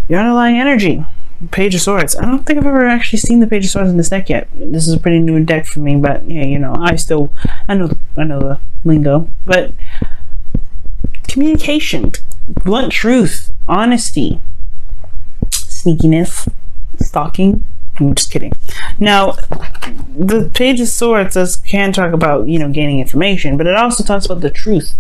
your underlying energy. Page of Swords. I don't think I've ever actually seen the Page of Swords in this deck yet. This is a pretty new deck for me, but yeah, you know, I know the lingo. But communication, blunt truth, honesty, sneakiness, stalking. I'm just kidding. Now, the Page of Swords can talk about, you know, gaining information, but it also talks about the truth.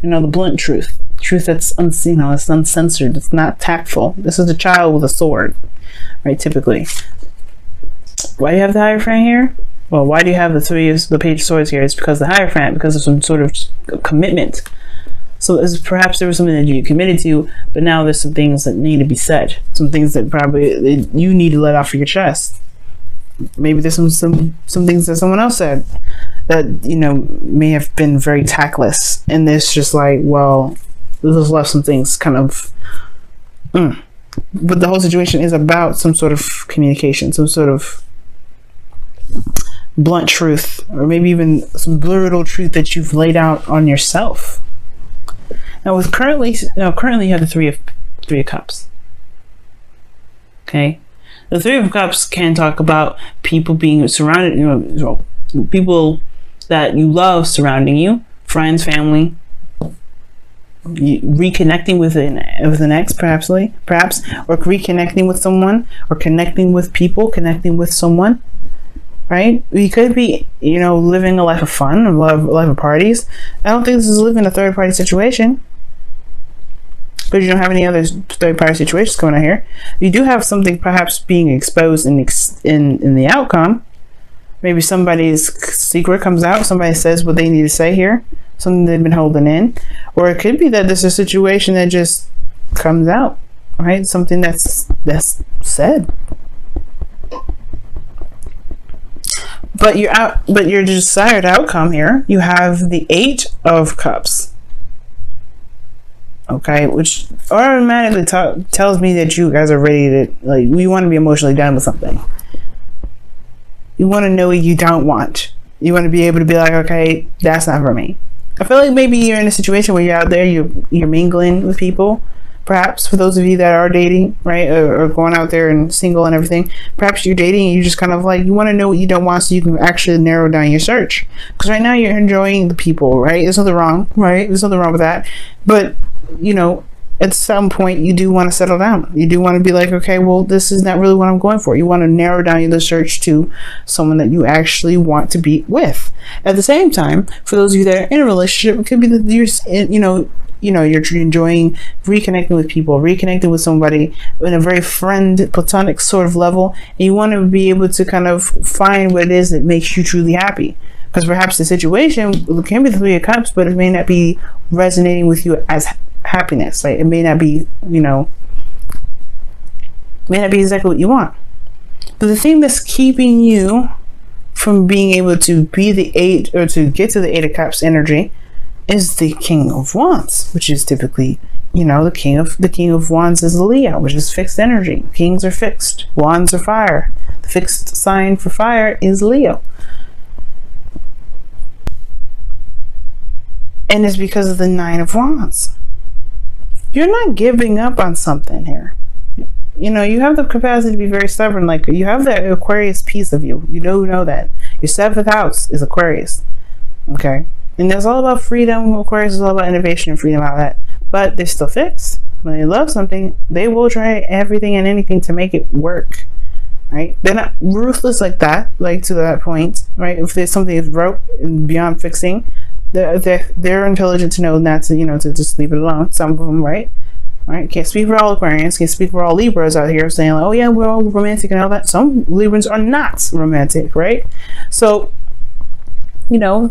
You know, the blunt truth. Truth that's unseen, it's uncensored, it's not tactful. This is a child with a sword, right? Typically. Why do you have the Hierophant here? Well, why do you have the Page of Swords here? It's because the Hierophant, because of some sort of commitment. So perhaps there was something that you committed to, but now there's some things that need to be said. Some things that probably you need to let off of your chest. Maybe there's some things that someone else said that, you know, may have been very tactless, and it's just like, well, this left some things kind of but the whole situation is about some sort of communication, some sort of blunt truth, or maybe even some brutal truth that you've laid out on yourself. Now currently you have the three of Cups. Okay, the Three of Cups can talk about people being surrounded, you know, people that you love surrounding you, friends, family, reconnecting with an ex, perhaps, or reconnecting with someone, or connecting with people, connecting with someone, right? You could be, you know, living a life of fun, a life of parties. I don't think this is living a third party situation, because you don't have any other third party situations going on here. You do have something perhaps being exposed in the outcome. Maybe somebody's secret comes out, somebody says what they need to say here, something they've been holding in, or it could be that there's a situation that just comes out, right? Something that's said. But your desired outcome here, you have the Eight of Cups. Okay, which automatically tells me that you guys are ready to, like, you want to be emotionally done with something. You want to know what you don't want. You want to be able to be like, okay, that's not for me. I feel like maybe you're in a situation where you're out there, you're mingling with people. Perhaps for those of you that are dating, right, or going out there and single and everything, perhaps you're dating and you just kind of like, you want to know what you don't want so you can actually narrow down your search. Because right now you're enjoying the people, right? There's nothing wrong, right? There's nothing wrong with that. But, you know, at some point you do want to settle down. You do want to be like, okay, well, this is not really what I'm going for. You want to narrow down the search to someone that you actually want to be with. At the same time, for those of you that are in a relationship, it could be that you're enjoying reconnecting with people, reconnecting with somebody in a very platonic sort of level, and you want to be able to kind of find what it is that makes you truly happy. Because perhaps the situation can be the Three of Cups, but it may not be resonating with you as happiness. Like, it may not be, may not be exactly what you want. But the thing that's keeping you from being able to be the Eight, or to get to the Eight of Cups energy, is the King of Wands, which is typically, the King of Wands is Leo, which is fixed energy. Kings are fixed, wands are fire. The fixed sign for fire is Leo. And it's because of the Nine of Wands. You're not giving up on something here. You have the capacity to be very stubborn. Like, you have that Aquarius piece of you. You know that. Your 7th house is Aquarius. Okay? And it's all about freedom. Aquarius is all about innovation and freedom, all that. But they're still fixed. When they love something, they will try everything and anything to make it work. Right? They're not ruthless like that, like to that point. Right? If there's something that's broke and beyond fixing, they're intelligent to know not to, to just leave it alone. Some of them, right? Can't speak for all Aquarians, can't speak for all Libras out here saying, like, oh yeah, we're all romantic and all that. Some Librans are not romantic, right? So, the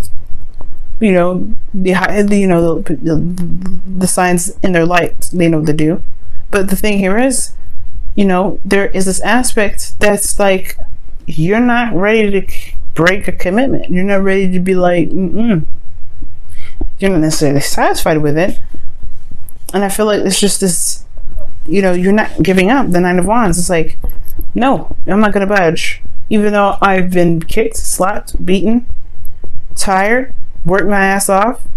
signs in their light, they know what to do. But the thing here is, there is this aspect that's like, you're not ready to break a commitment. You're not ready to be like, You're not necessarily satisfied with it. And I feel like it's just this, you're not giving up. The Nine of Wands, it's like, no, I'm not going to budge. Even though I've been kicked, slapped, beaten, tired, worked my ass off,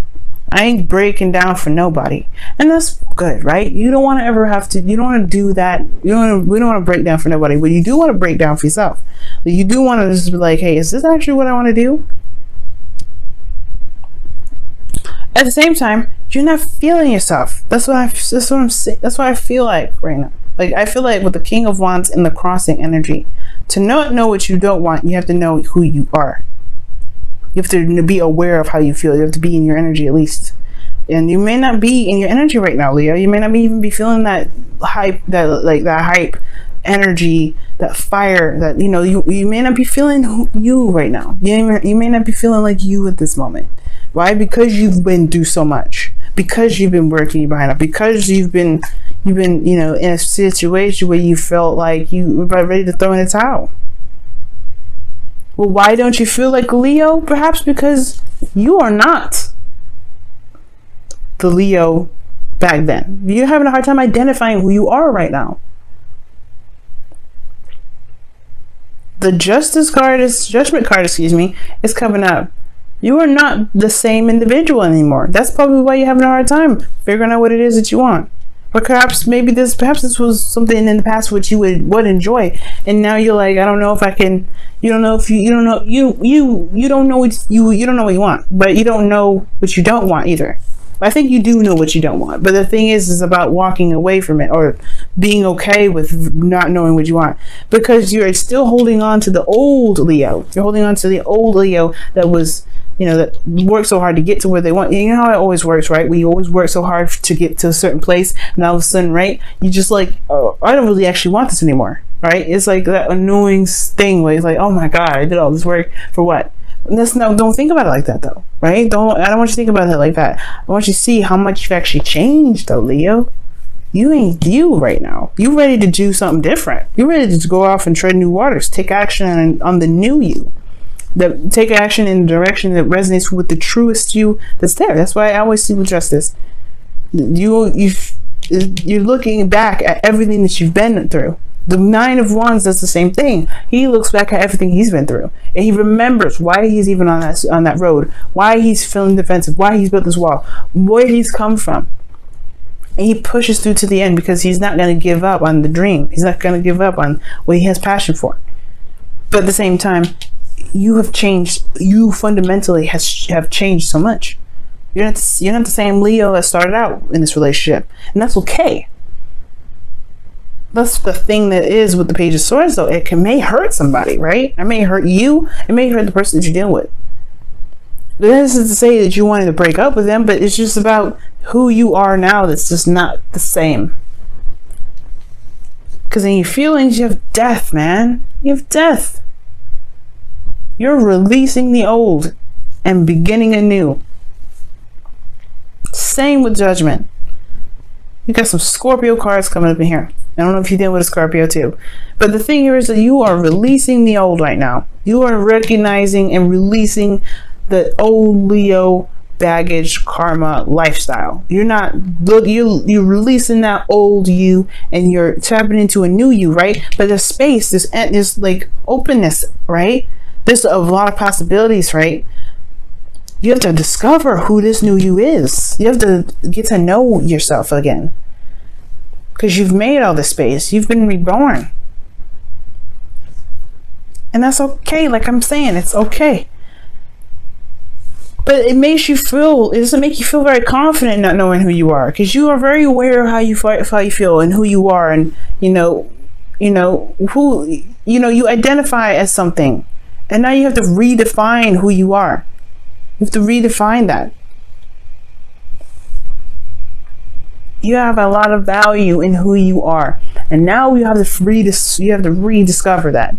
I ain't breaking down for nobody. And that's good, right? You don't want to ever have to, you don't want to do that. We don't want to break down for nobody, but you do want to break down for yourself. You do want to just be like, hey, is this actually what I want to do? At the same time, you're not feeling yourself. That's what I'm saying. That's what I feel like right now. Like, I feel like with the King of Wands in the crossing energy, to not know what you don't want, you have to know who you are. You have to be aware of how you feel. You have to be in your energy at least. And you may not be in your energy right now, Leo. You may not even be feeling that hype, that hype energy, that fire, that, you may not be feeling you right now. You may not be feeling like you at this moment. Why? Because you've been through so much. Because you've been working behind it. Because you've been, in a situation where you felt like you were about ready to throw in the towel. Well, why don't you feel like Leo? Perhaps because you are not the Leo back then. You're having a hard time identifying who you are right now. The Judgment card, is coming up. You are not the same individual anymore. That's probably why you're having a hard time figuring out what it is that you want. Or perhaps this was something in the past which you would enjoy, and now you're like, I don't know if I can. You don't know what you don't know what you want, but you don't know what you don't want either. I think you do know what you don't want, but the thing is about walking away from it or being okay with not knowing what you want, because you're still holding on to the old Leo. You're holding on to the old Leo that was, that worked so hard to get to where they want. You know how it always works, right? We always work so hard to get to a certain place, and all of a sudden, right, you just like, oh, I don't really actually want this anymore, right? It's like that annoying thing where it's like, oh my God, I did all this work for what? Don't think about it like that though, right? I don't want you to think about it like that. I want you to see how much you've actually changed though, Leo. You ain't you right now. You ready to do something different. You're ready to go off and tread new waters. Take action on the new you. Take action in the direction that resonates with the truest you that's there. That's why I always see with justice. You're looking back at everything that you've been through. The Nine of Wands does the same thing. He looks back at everything he's been through, and he remembers why he's even on that road, why he's feeling defensive, why he's built this wall, where he's come from, and he pushes through to the end because he's not going to give up on the dream. He's not going to give up on what he has passion for. But at the same time, you have changed. You fundamentally have changed so much. You're not the same Leo that started out in this relationship, and that's okay. That's the thing that is with the Page of Swords, though. It may hurt somebody, right? It may hurt you. It may hurt the person that you're dealing with. This is to say that you wanted to break up with them, but it's just about who you are now that's just not the same. Because in your feelings, you have death, man. You have death. You're releasing the old and beginning anew. Same with Judgment. You got some Scorpio cards coming up in here. I don't know if you deal with a Scorpio too. But the thing here is that you are releasing the old right now. You are recognizing and releasing the old Leo baggage, karma, lifestyle. You're releasing that old you and you're tapping into a new you, right? But there's space, there's like openness, right? There's a lot of possibilities, right? You have to discover who this new you is. You have to get to know yourself again. Because you've made all this space. You've been reborn. And that's okay. Like I'm saying, it's okay. But it doesn't make you feel very confident not knowing who you are. Because you are very aware of how you feel and who you are. And, you identify as something. And now you have to redefine who you are. You have to redefine that. You have a lot of value in who you are, and now you have to rediscover that,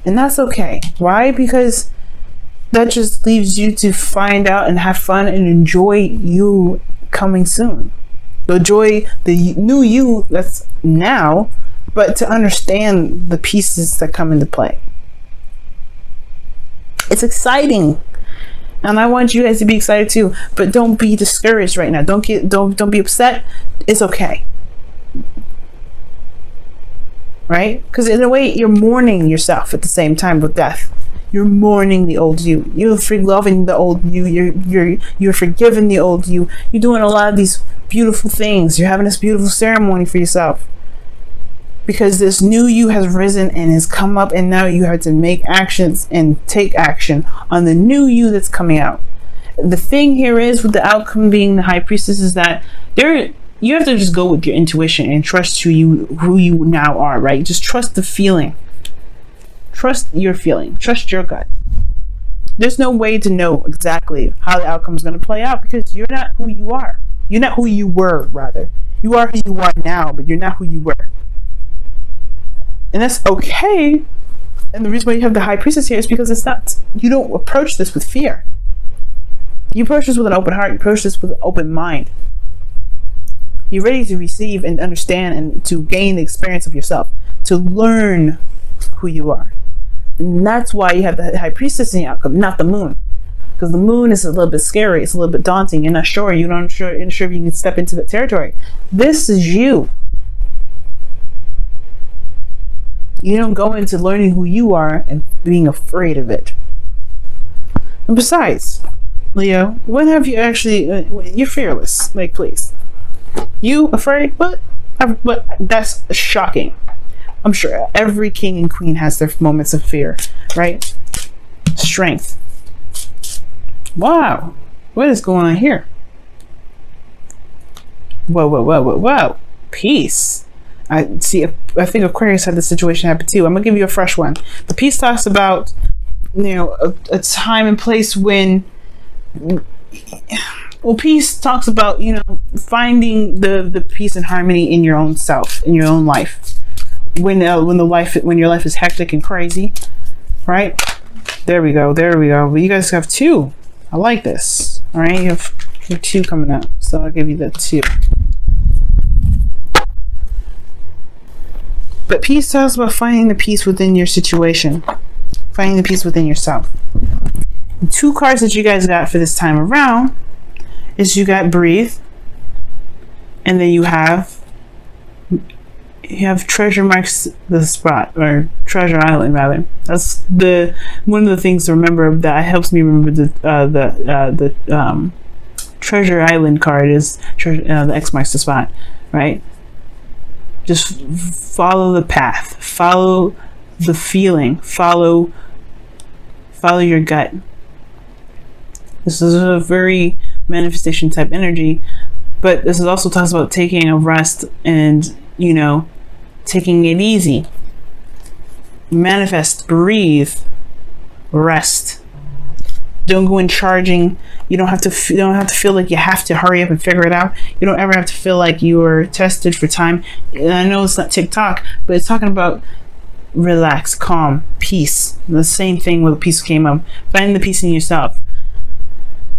and that's okay. Why? Because that just leaves you to find out and have fun and enjoy you coming soon. Enjoy the new you that's now, but to understand the pieces that come into play. It's exciting. And I want you guys to be excited too, but don't be discouraged right now. Don't be upset. It's okay. Right? Because in a way, you're mourning yourself at the same time with death. You're mourning the old you. You're loving the old you. You're forgiving the old you. You're doing a lot of these beautiful things. You're having this beautiful ceremony for yourself. Because this new you has risen and has come up, and now you have to make actions and take action on the new you that's coming out. The thing here is, with the outcome being the high priestess, is that you have to just go with your intuition and trust who you now are, right? Just trust the feeling. Trust your feeling. Trust your gut. There's no way to know exactly how the outcome is going to play out, because you're not who you are. You're not who you were, rather. You are who you are now, but you're not who you were. And that's okay. And the reason why you have the high priestess here is because you don't approach this with fear. You approach this with an open heart. You approach this with an open mind. You're ready to receive and understand and to gain the experience of yourself, to learn who you are. And that's why you have the high priestess in the outcome, not the moon. Because the moon is a little bit scary. It's a little bit daunting. You're not sure. You're not sure if you can step into that territory. This is you. You don't go into learning who you are and being afraid of it. And besides, Leo, when have you actually... you're fearless. Like, please. You afraid? But that's shocking. I'm sure every king and queen has their moments of fear, right? Strength. Wow. What is going on here? Whoa. Peace. I think Aquarius had this situation happen too. I'm gonna give you a fresh one. The peace talks about, a time and place when, peace talks about, finding the peace and harmony in your own self, in your own life. When your life is hectic and crazy, right? There we go. But you guys have 2. I like this. All right, you have 2 coming up, so I'll give you the 2. But peace talks about finding the peace within your situation, finding the peace within yourself. The 2 cards that you guys got for this time around is you got breathe, and then you have treasure marks the spot, or treasure island rather. That's one of the things to remember that helps me remember the treasure island card is the X marks the spot, right? Just follow the path, follow the feeling, follow your gut. This is a very manifestation type energy, but this is also talks about taking a rest and taking it easy. Manifest, breathe, rest. Don't go in charging. You don't have to feel like you have to hurry up and figure it out. You don't ever have to feel like you are tested for time. And I know it's not TikTok, but it's talking about relax, calm, peace. The same thing with peace came up. Find the peace in yourself.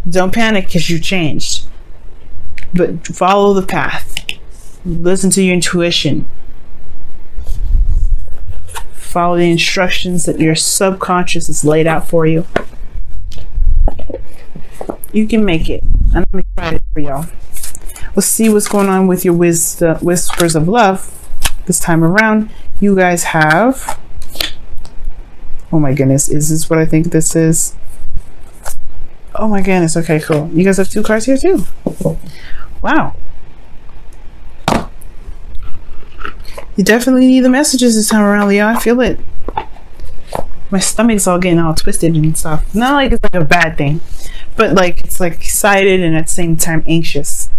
Don't panic because you changed, but follow the path. Listen to your intuition. Follow the instructions that your subconscious has laid out for you. You can make it. And I'm excited for y'all. Let's see what's going on with your whispers of love this time around. You guys have... oh my goodness, is this what I think this is? Oh my goodness, okay, cool. You guys have 2 cards here too. Wow. You definitely need the messages this time around, Leo. I feel it. My stomach's all getting all twisted and stuff. Not like it's like a bad thing, but like it's like excited and at the same time anxious.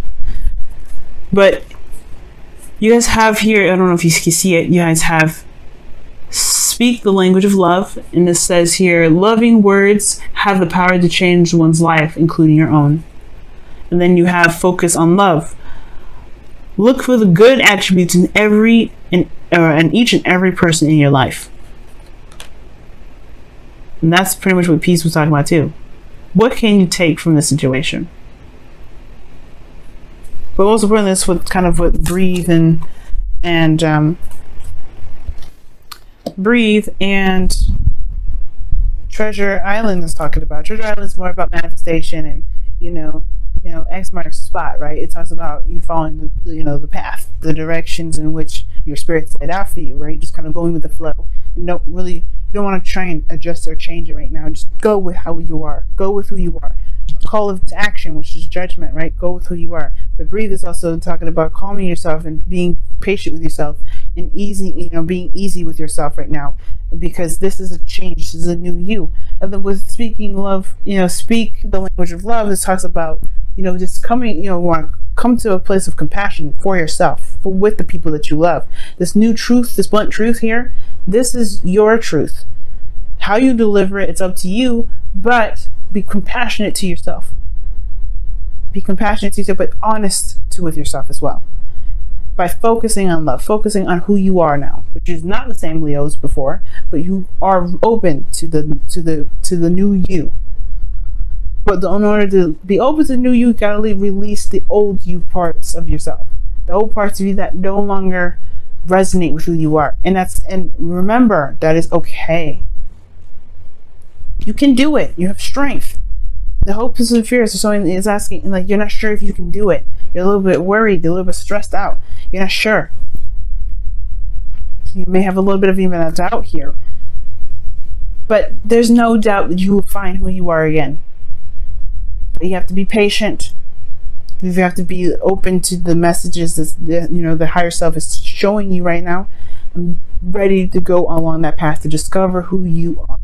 But you guys have here, I don't know if you can see it, you guys have speak the language of love, and it says here, loving words have the power to change one's life, including your own. And then you have focus on love. Look for the good attributes in each and every person in your life. And that's pretty much what peace was talking about too. What can you take from this situation? But also putting this with kind of what breathe and Treasure Island is talking about. Treasure Island is more about manifestation and X marks the spot, right? It talks about you following the path, the directions in which your spirit's laid out for you, right? Just kind of going with the flow and don't really You don't want to try and adjust or change it right now. Just go with how you are. Go with who you are. Call to action, which is judgment, right? Go with who you are. But breathe is also talking about calming yourself and being patient with yourself and easy, being easy with yourself right now, because this is a change. This is a new you. And then with speaking love, speak the language of love. This talks about, just coming, want to come to a place of compassion for yourself, with the people that you love. This new truth, this blunt truth here, this is your truth. How you deliver it, it's up to you, but be compassionate to yourself. Be compassionate to yourself, but honest with yourself as well. By focusing on love, focusing on who you are now, which is not the same Leo as before, but you are open to the new you. But in order to be open to the new you gotta release the old you parts of yourself, the old parts of you that no longer resonate with who you are. And remember, that is okay. You can do it. You have strength. The hopes and fears. So someone is asking, like, you're not sure if you can do it. You're a little bit worried. You're a little bit stressed out. You're not sure. You may have a little bit of even a doubt here. But there's no doubt that you will find who you are again. But you have to be patient. You have to be open to the messages that the higher self is showing you right now. I'm ready to go along that path to discover who you are.